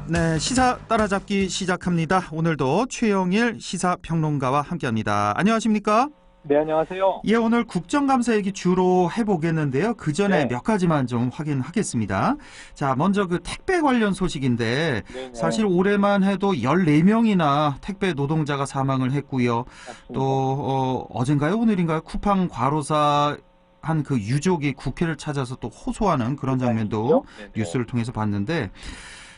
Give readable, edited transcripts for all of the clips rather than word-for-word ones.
네, 시사 따라잡기 시작합니다. 오늘도 최영일 시사평론가와 함께합니다. 안녕하십니까? 네, 안녕하세요. 예, 오늘 국정감사 얘기 주로 해보겠는데요. 그 전에 네. 몇 가지만 좀 확인하겠습니다. 자, 먼저 그 택배 관련 소식인데 네네. 사실 올해만 해도 14명이나 택배 노동자가 사망을 했고요. 또 맞습니다. 어젠가요? 오늘인가요? 쿠팡 과로사 한 그 유족이 국회를 찾아서 또 호소하는 그런 장면도 네네. 뉴스를 통해서 봤는데,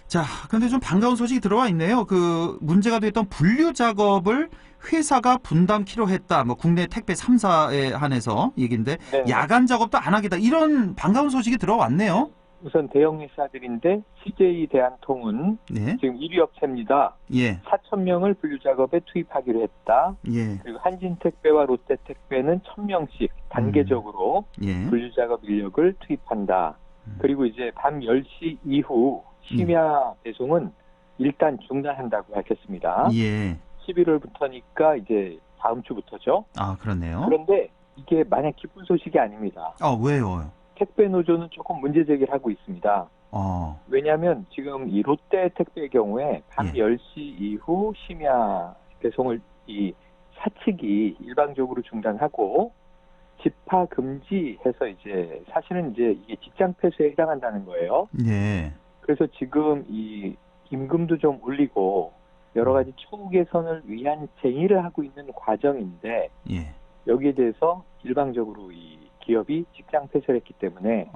자, 근데 좀 반가운 소식이 들어와 있네요. 그 문제가 됐던 분류 작업을 회사가 분담키로 했다. 뭐 국내 택배 3사에 한해서 얘기인데 네네. 야간 작업도 안 하겠다. 이런 반가운 소식이 들어왔네요. 우선 대형 회사들인데 CJ 대한통운 네. 지금 1위 업체입니다. 예. 4,000명을 분류 작업에 투입하기로 했다. 예. 그리고 한진택배와 롯데택배는 1,000명씩 단계적으로 예. 분류 작업 인력을 투입한다. 그리고 이제 밤 10시 이후 심야 배송은 일단 중단한다고 밝혔습니다. 예. 11월부터니까 이제 다음 주부터죠. 아, 그렇네요. 그런데 이게 마냥 기쁜 소식이 아닙니다. 아, 왜요? 택배 노조는 조금 문제 제기를 하고 있습니다. 왜냐하면 지금 이 롯데 택배의 경우에 밤 10시 이후 심야 배송을 이 사측이 일방적으로 중단하고 집하 금지해서 이제 사실은 이제 이게 직장 폐쇄에 해당한다는 거예요. 예. 그래서 지금 이 임금도 좀 올리고 여러 가지 처우 개선을 위한 쟁의를 하고 있는 과정인데 예. 여기에 대해서 일방적으로 이 기업이 직장 폐쇄를 했기 때문에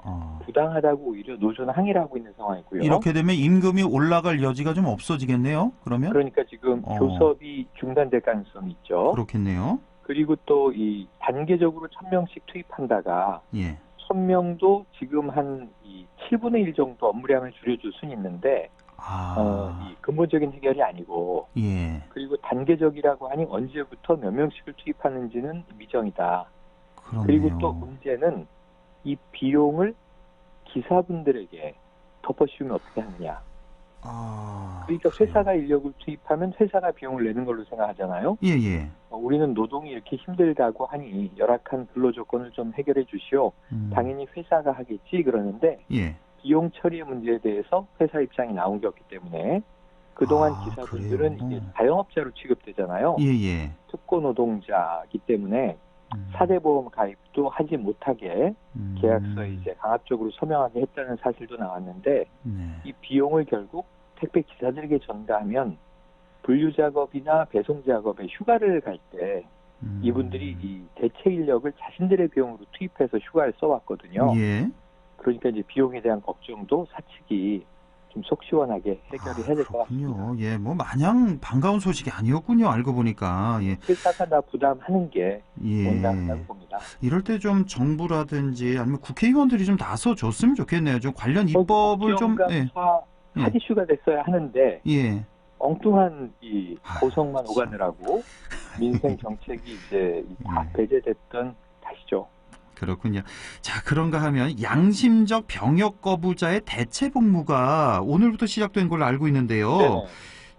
부당하다고 오히려 노조는 항의를 하고 있는 상황이고요. 이렇게 되면 임금이 올라갈 여지가 좀 없어지겠네요. 그러면? 그러니까 지금 교섭이 중단될 가능성이 있죠. 그렇겠네요. 그리고 또 이 단계적으로 1,000명씩 투입한다가 예. 1,000명도 지금 한 이 7분의 1 정도 업무량을 줄여줄 수는 있는데 이 근본적인 해결이 아니고 예. 그리고 단계적이라고 하니 언제부터 몇 명씩을 투입하는지는 미정이다. 그렇네요. 그리고 또 문제는 이 비용을 기사분들에게 덮어씌우면 어떻게 하느냐. 그러니까 회사가 인력을 투입하면 회사가 비용을 내는 걸로 생각하잖아요. 예예. 우리는 노동이 이렇게 힘들다고 하니 열악한 근로조건을 좀 해결해 주시오. 당연히 회사가 하겠지 그러는데 예. 비용 처리의 문제에 대해서 회사 입장이 나온 게 없기 때문에 그동안 기사분들은 그래요? 이게 자영업자로 취급되잖아요. 예예. 특고 노동자이기 때문에 사대보험 가입도 하지 못하게 계약서에 이제 강압적으로 서명하게 했다는 사실도 나왔는데 이 비용을 결국 택배 기사들에게 전가하면 분류 작업이나 배송 작업에 휴가를 갈 때 이분들이 이 대체 인력을 자신들의 비용으로 투입해서 휴가를 써왔거든요. 예. 그러니까 이제 비용에 대한 걱정도 사측이 좀 속 시원하게 해결이 해야 될 것 같습니다. 예, 뭐 마냥 반가운 소식이 아니었군요. 알고 보니까. 예. 회사가 다 부담하는 게 예. 온당하다고 봅니다. 이럴 때 좀 정부라든지 아니면 국회의원들이 좀 나서 줬으면 좋겠네요. 좀 관련 입법을 좀 핫 이슈가 됐어야 하는데 예. 엉뚱한 이 고성만 오가느라고 민생 정책이 이제 다 배제됐던 탓이죠. 그렇군요. 자, 그런가 하면 양심적 병역 거부자의 대체 복무가 오늘부터 시작된 걸로 알고 있는데요. 네네.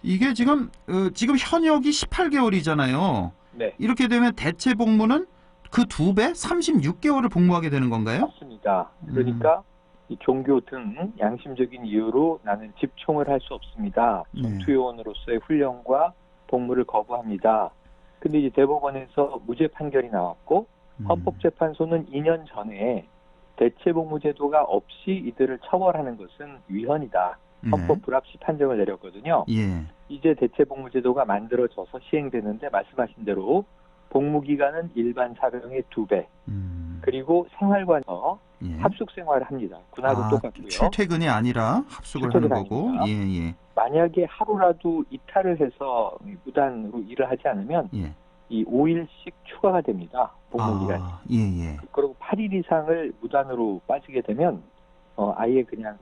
이게 지금 현역이 18개월이잖아요. 네. 이렇게 되면 대체 복무는 그 2배 36개월을 복무하게 되는 건가요? 맞습니다. 그러니까 이 종교 등 양심적인 이유로 나는 집총을 할 수 없습니다. 전투요원으로서의 훈련과 복무를 거부합니다. 근데 이제 대법원에서 무죄 판결이 나왔고 헌법재판소는 2년 전에 대체복무제도가 없이 이들을 처벌하는 것은 위헌이다. 헌법 불합치 판정을 내렸거든요. 예. 이제 대체복무제도가 만들어져서 시행되는데 말씀하신 대로 복무기간은 일반 사병의 2배. 그리고 생활관에서 합숙 생활을 합니다. 군하고 똑같고요. 출퇴근이 아니라 합숙을 하는 거고. 예. 만약에 하루라도 이탈을 해서 무단으로 일을 하지 않으면 이 5일씩 추가가 됩니다. 복무기간이. 예. 그리고 8일 이상을 무단으로 빠지게 되면 아예 그냥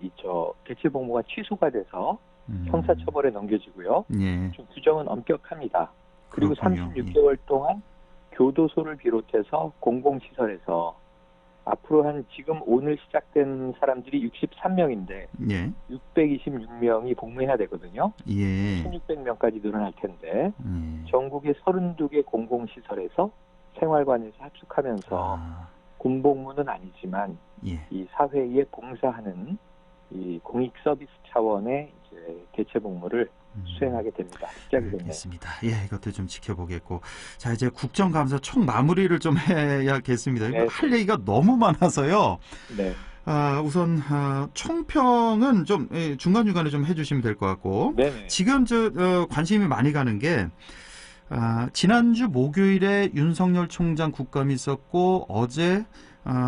대체복무가 취소가 돼서 형사처벌에 넘겨지고요. 예. 좀 규정은 엄격합니다. 그리고 그렇군요. 36개월 동안 교도소를 비롯해서 공공시설에서 앞으로 지금 오늘 시작된 사람들이 63명인데 626명이 복무해야 되거든요. 1600명까지 늘어날 텐데 전국의 32개 공공시설에서 생활관에서 합숙하면서 군복무는 아니지만 이 사회에 봉사하는 이 공익 서비스 차원의 이제 대체 복무를 수행하게 됩니다. 시작이 됐네요. 알겠습니다. 예, 이것도 좀 지켜보겠고. 자, 이제 국정감사 총 마무리를 좀 해야겠습니다. 네. 할 얘기가 너무 많아서요. 네. 우선 총평은 좀 중간중간에 좀 해주시면 될 것 같고. 네네. 지금 관심이 많이 가는 게 지난주 목요일에 윤석열 총장 국감이 있었고 어제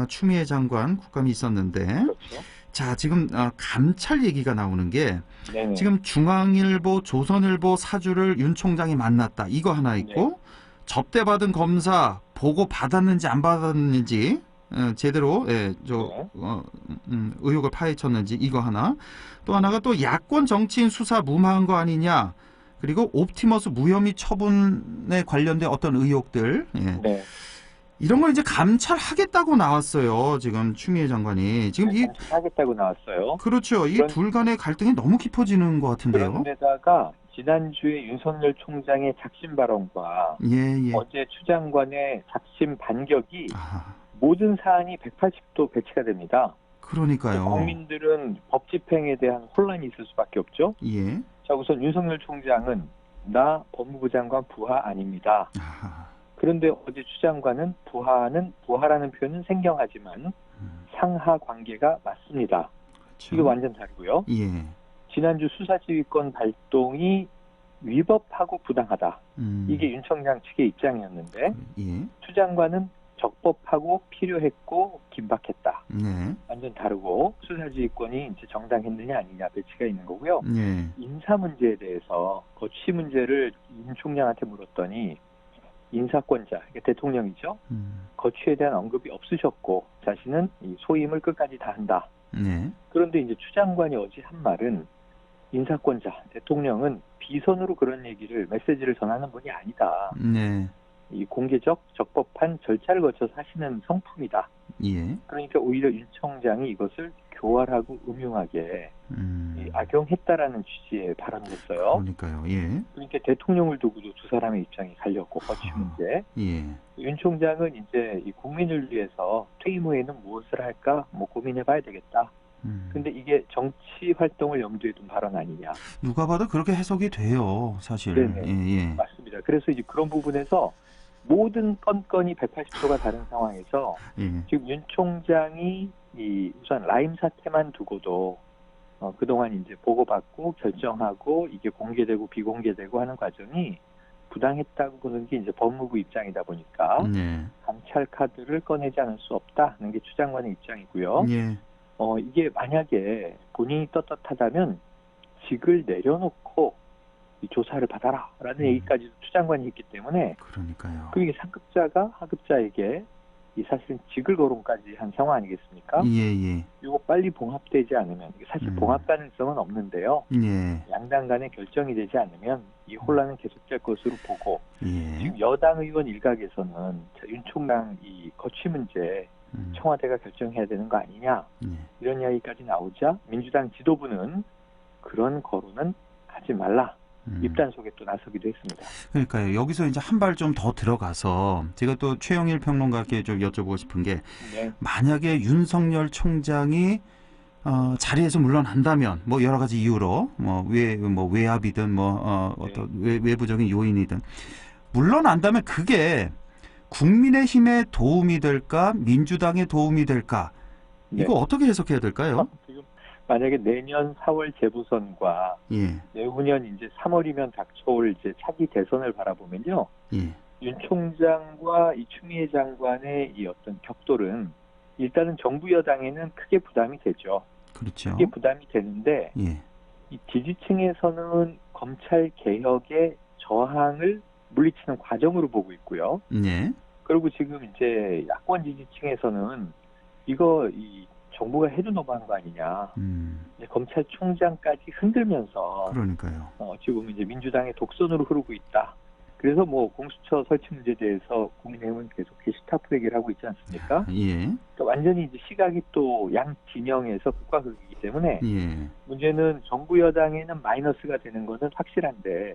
추미애 장관 국감이 있었는데 그렇죠. 자, 지금 감찰 얘기가 나오는 게 네네. 지금 중앙일보, 조선일보 사주를 윤 총장이 만났다. 이거 하나 있고 접대받은 검사 보고 받았는지 안 받았는지 제대로 의혹을 파헤쳤는지 이거 하나. 또 하나가 또 야권 정치인 수사 무마한 거 아니냐. 그리고 옵티머스 무혐의 처분에 관련된 어떤 의혹들. 네. 이런 걸 이제 감찰하겠다고 나왔어요. 지금 추미애 장관이. 지금 하겠다고 나왔어요. 그렇죠. 이 둘 간의 갈등이 너무 깊어지는 것 같은데요. 그런데다가 지난주에 윤석열 총장의 작심 발언과 어제 추 장관의 작심 반격이 모든 사안이 180도 배치가 됩니다. 그러니까요. 국민들은 법 집행에 대한 혼란이 있을 수밖에 없죠. 예. 자, 우선 윤석열 총장은 나 법무부 장관 부하 아닙니다. 그런데 어제 추 장관은 부하라는 표현은 생경하지만 상하 관계가 맞습니다. 그렇죠. 이거 완전 다르고요. 예. 지난주 수사지휘권 발동이 위법하고 부당하다. 이게 윤 총장 측의 입장이었는데 추 장관은 적법하고 필요했고 긴박했다. 완전 다르고 수사지휘권이 이제 정당했느냐 아니냐 배치가 있는 거고요. 인사 문제에 대해서 거취 문제를 윤 총장한테 물었더니 인사권자, 그러니까 대통령이죠. 거취에 대한 언급이 없으셨고 자신은 이 소임을 끝까지 다한다. 그런데 이제 추 장관이 어제 한 말은 인사권자, 대통령은 비선으로 그런 얘기를 메시지를 전하는 분이 아니다. 이 공개적, 적법한 절차를 거쳐서 하시는 성품이다. 그러니까 오히려 윤 총장이 이것을 교활하고 음흉하게 악용했다라는 취지의 발언을 했어요. 그러니까요. 그러니까 대통령을 두고도 두 사람의 입장이 갈렸고 거취 문제. 윤 총장은 이제 이 국민을 위해서 퇴임 후에는 무엇을 할까 고민해봐야 되겠다. 근데 이게 정치 활동을 염두에 둔 발언 아니냐. 누가 봐도 그렇게 해석이 돼요, 사실. 네네. 맞습니다. 그래서 이제 그런 부분에서 모든 건건이 180도가 다른 상황에서 지금 윤 총장이 우선 라임 사태만 두고도 그동안 이제 보고받고 결정하고 이게 공개되고 비공개되고 하는 과정이 부당했다고 보는 게 이제 법무부 입장이다 보니까 감찰 카드를 꺼내지 않을 수 없다는 게 추 장관의 입장이고요. 이게 만약에 본인이 떳떳하다면 직을 내려놓고 이 조사를 받아라라는 얘기까지도 추 장관이 했기 때문에 그러니까요. 그게 상급자가 하급자에게 이 사실은 직을 거론까지 한 상황 아니겠습니까? 이거 빨리 봉합되지 않으면 사실 봉합 가능성은 없는데요. 양당 간의 결정이 되지 않으면 이 혼란은 계속될 것으로 보고 지금 여당 의원 일각에서는 윤 총장 이 거취 문제 청와대가 결정해야 되는 거 아니냐 이런 이야기까지 나오자 민주당 지도부는 그런 거론은 하지 말라. 입단속에 또 나서기도 했습니다. 그러니까요. 여기서 이제 한 발 좀 더 들어가서 제가 또 최영일 평론가께 좀 여쭤보고 싶은 게 만약에 윤석열 총장이 자리에서 물러난다면 여러 가지 이유로 외압이든 어떤 외부적인 요인이든 물러난다면 그게 국민의힘에 도움이 될까 민주당에 도움이 될까 이거 어떻게 해석해야 될까요? 지금 만약에 내년 4월 재보선과 내후년 이제 3월이면 닥쳐올 이제 차기 대선을 바라보면요, 윤 총장과 이 추미애 장관의 이 어떤 격돌은 일단은 정부 여당에는 크게 부담이 되죠. 그렇죠. 크게 부담이 되는데 이 지지층에서는 검찰 개혁의 저항을 물리치는 과정으로 보고 있고요. 그리고 지금 이제 야권 지지층에서는 이거 이 정부가 해도 너무한 거 아니냐. 검찰총장까지 흔들면서 그러니까요. 지금 이제 민주당의 독선으로 흐르고 있다. 그래서 공수처 설치 문제에 대해서 국민의힘은 계속 게시타프 얘기를 하고 있지 않습니까? 그러니까 완전히 이제 시각이 또 양 진영에서 극과 극이기 때문에 문제는 정부 여당에는 마이너스가 되는 것은 확실한데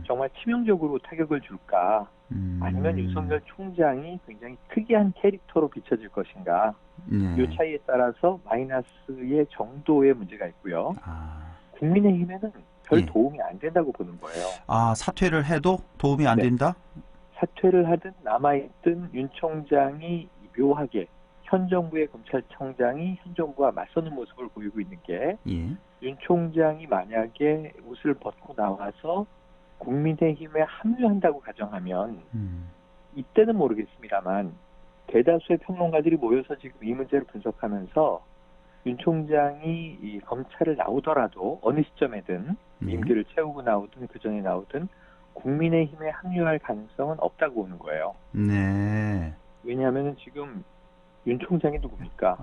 정말 치명적으로 타격을 줄까? 아니면 윤석열 총장이 굉장히 특이한 캐릭터로 비춰질 것인가? 이 차이에 따라서 마이너스의 정도의 문제가 있고요. 국민의힘에는 별 예. 도움이 안 된다고 보는 거예요. 아, 사퇴를 해도 도움이 안 네. 된다? 사퇴를 하든 남아있든 윤 총장이 묘하게 현 정부의 검찰청장이 현 정부와 맞서는 모습을 보이고 있는 게 예. 윤 총장이 만약에 옷을 벗고 나와서 국민의힘에 합류한다고 가정하면 이때는 모르겠습니다만 대다수의 평론가들이 모여서 지금 이 문제를 분석하면서 윤 총장이 이 검찰을 나오더라도 어느 시점에든 임기를 채우고 나오든 그 전에 나오든 국민의힘에 합류할 가능성은 없다고 보는 거예요. 네. 왜냐하면 지금 윤 총장이 누굽니까?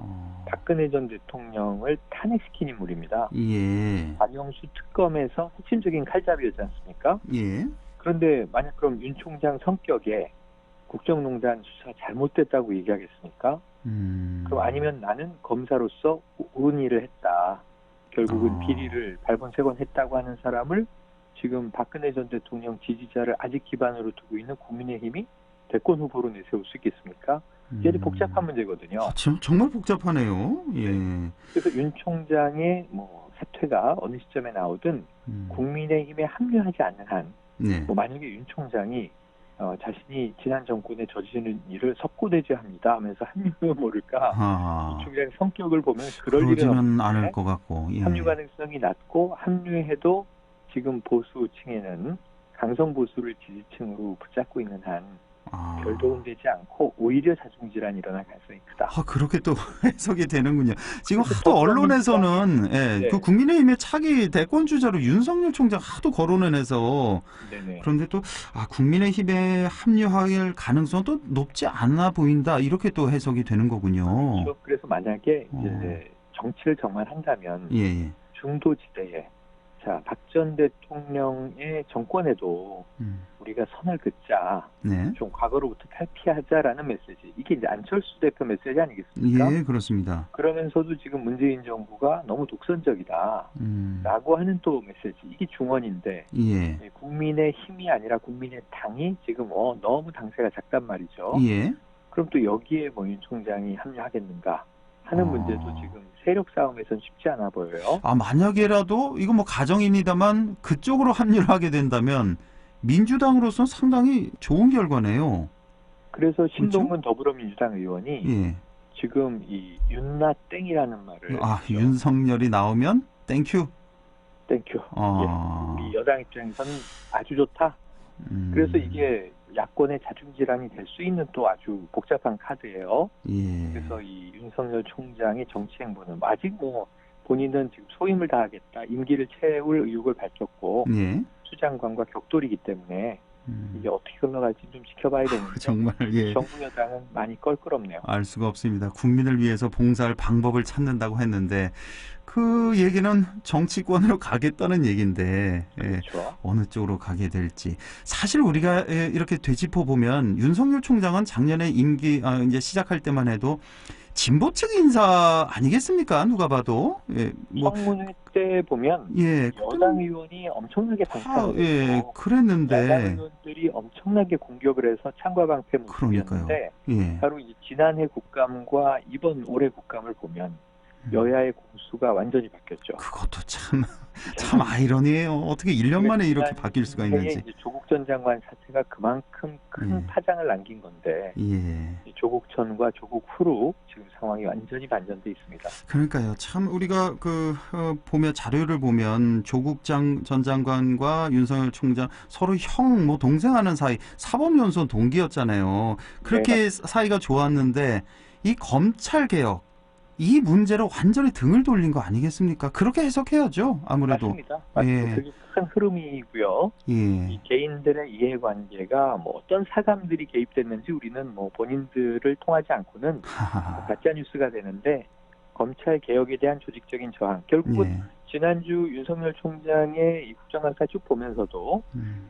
박근혜 전 대통령을 탄핵시킨 인물입니다. 예. 박영수 특검에서 핵심적인 칼잡이였지 않습니까? 예. 그런데 만약 그럼 윤 총장 성격에 국정농단 수사 잘못됐다고 얘기하겠습니까? 그럼 아니면 나는 검사로서 옳은 일을 했다. 결국은 비리를 발본색원했다고 하는 사람을 지금 박근혜 전 대통령 지지자를 아직 기반으로 두고 있는 국민의힘이 대권 후보로 내세울 수 있겠습니까? 이게 복잡한 문제거든요. 아, 정말 복잡하네요. 예. 그래서 윤 총장의 뭐 사퇴가 어느 시점에 나오든 국민의힘에 합류하지 않는 한, 네. 뭐 만약에 윤 총장이 자신이 지난 정권에 저지르는 일을 석고대죄합니다 하면서 합류하면 모를까. 윤 총장의 성격을 보면 그럴 일은 없는데 않을 것 같고. 예. 합류 가능성이 낮고 합류해도 지금 보수층에는 강성 보수를 지지층으로 붙잡고 있는 한 별 도움 되지 않고 오히려 자중질환이 일어날 가능성이 크다. 그렇게 또 해석이 되는군요. 지금 하도 언론에서는 네. 그 국민의힘의 차기 대권 주자로 윤석열 총장 하도 거론을 해서 네네. 그런데 또 국민의힘에 합류할 가능성은 또 높지 않아 보인다 이렇게 또 해석이 되는 거군요. 그렇죠. 그래서 만약에 이제 정치를 정말 한다면 예. 중도지대에 박 전 대통령의 정권에도 우리가 선을 긋자, 네. 좀 과거로부터 탈피하자라는 메시지. 이게 이제 안철수 대표 메시지 아니겠습니까? 예, 그렇습니다. 그러면서도 지금 문재인 정부가 너무 독선적이다. 라고 하는 또 메시지. 이게 중원인데 예. 국민의 힘이 아니라 국민의 당이 지금 너무 당세가 작단 말이죠. 예. 그럼 또 여기에 뭐 윤 총장이 합류하겠는가 하는 문제도 지금 세력 싸움에선 쉽지 않아 보여요. 만약에라도 이거 뭐 가정입니다만 그쪽으로 합류를 하게 된다면 민주당으로서는 상당히 좋은 결과네요. 그래서 신동근 더불어민주당 의원이 지금 이 윤나 땡이라는 말을 윤석열이 나오면 땡큐. 땡큐. 우리 여당 입장에서는 아주 좋다. 그래서 이게 야권의 자중질환이 될 수 있는 또 아주 복잡한 카드예요. 그래서 이 윤석열 총장의 정치 행보는 아직 뭐 본인은 지금 소임을 다하겠다, 임기를 채울 의욕을 밝혔고 수장관과 격돌이기 때문에 이게 어떻게 흘러갈지 좀 지켜봐야 되는데 정말 정부 여당은 많이 껄끄럽네요. 알 수가 없습니다. 국민을 위해서 봉사할 방법을 찾는다고 했는데 그 얘기는 정치권으로 가겠다는 얘기인데 그렇죠. 어느 쪽으로 가게 될지 사실 우리가 이렇게 되짚어 보면 윤석열 총장은 작년에 임기 이제 시작할 때만 해도 진보 측 인사 아니겠습니까? 누가 봐도 청문회 때 보면 여당 의원이 엄청나게 방탄을 했고 그랬는데 야당 의원들이 엄청나게 공격을 해서 창과 방패 모습이었는데 바로 이 지난해 국감과 이번 올해 국감을 보면 여야의 공수가 완전히 바뀌었죠. 그것도 참 아이러니해요. 어떻게 1년 만에 이렇게 바뀔 수가 있는지. 조국 전 장관 사태가 그만큼 큰 파장을 남긴 건데 조국 전과 조국 후로 지금 상황이 완전히 반전돼 있습니다. 그러니까요. 참 우리가 보면 자료를 보면 조국 전 장관과 윤석열 총장 서로 형 동생하는 사이 사법연수원 동기였잖아요. 그렇게 사이가 좋았는데 이 검찰 개혁 이 문제로 완전히 등을 돌린 거 아니겠습니까? 그렇게 해석해야죠. 아무래도. 맞습니다. 그게 큰 흐름이고요. 이 개인들의 이해관계가 뭐 어떤 사감들이 개입됐는지 우리는 뭐 본인들을 통하지 않고는 가짜 뉴스가 되는데 검찰 개혁에 대한 조직적인 저항. 결국은 지난주 윤석열 총장의 이 국정감사 쭉 보면서도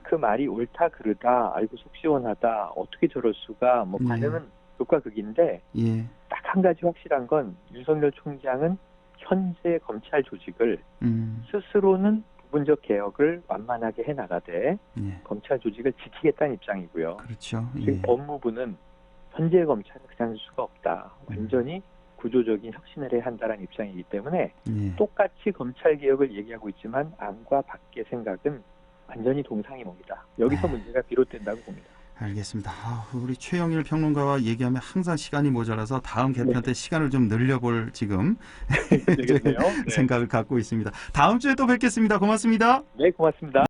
그 말이 옳다 그르다 알고 속 시원하다 어떻게 저럴 수가 뭐 반응은 극과 극인데 딱 한 가지 확실한 건 윤석열 총장은 현재 검찰 조직을 스스로는 부분적 개혁을 완만하게 해나가되 검찰 조직을 지키겠다는 입장이고요. 그렇죠. 지금 법무부는 현재 검찰을 그냥 할 수가 없다. 완전히 구조적인 혁신을 해야 한다는 입장이기 때문에 예. 똑같이 검찰 개혁을 얘기하고 있지만 안과 밖의 생각은 완전히 동상이몽이다. 여기서 네. 문제가 비롯된다고 봅니다. 알겠습니다. 우리 최영일 평론가와 얘기하면 항상 시간이 모자라서 다음 개편 때 시간을 좀 늘려볼 지금 되겠네요. 네. 생각을 갖고 있습니다. 다음 주에 또 뵙겠습니다. 고맙습니다. 네, 고맙습니다.